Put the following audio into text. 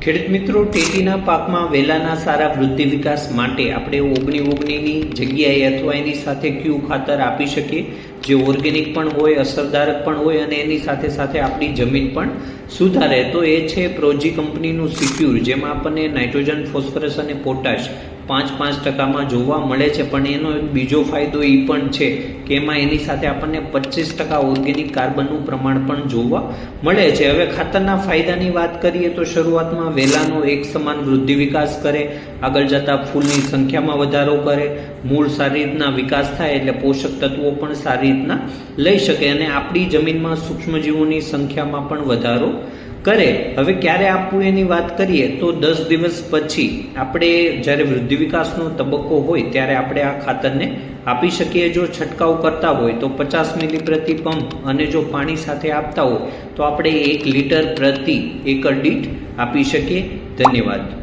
ખેડૂત મિત્રો, ટેટીના પાકમાં વેલાના સારા વૃદ્ધિ વિકાસ માટે આપણે ઓગણીની જગ્યાએ અથવા એની સાથે ક્યુ ખાતર આપી શકીએ, જે ઓર્ગેનિક પણ હોય, અસરદારક પણ હોય અને એની સાથે સાથે આપણી જમીન પણ સુધારે. તો એ છે પ્રોજી કંપનીનું સિક્યુર, જેમાં આપણને નાઇટ્રોજન, ફોસ્ફરસ અને પોટાશ 5% જોવા મળે છે. પણ એનો એક બીજો ફાયદો એ પણ છે કે એમાં એની સાથે આપણને 25% ઓર્ગેનિક કાર્બનનું પ્રમાણ પણ જોવા મળે છે. હવે ખાતરના ફાયદાની વાત કરીએ તો શરૂઆતમાં વેલાનો એક સમાન વૃદ્ધિ વિકાસ કરે, આગળ જતા ફૂલની સંખ્યામાં વધારો કરે, મૂળ સારી રીતના વિકાસ થાય એટલે પોષક તત્વો પણ સારી રીતના લઈ શકે અને આપણી જમીનમાં સૂક્ષ્મજીવોની સંખ્યામાં પણ વધારો કરે. હવે ક્યારે આપવું એની વાત કરીએ તો 10 દિવસ પછી આપણે જ્યારે વૃદ્ધિ વિકાસનો તબક્કો હોય ત્યારે આપણે આ ખાતરને આપી શકીએ. જો છંટકાવ કરતા હોય તો 50 મિલી પ્રતિ પંપ અને જો પાણી સાથે આપતા હોય તો આપણે 1 લીટર પ્રતિ એકર દીઠ આપી શકીએ. ધન્યવાદ.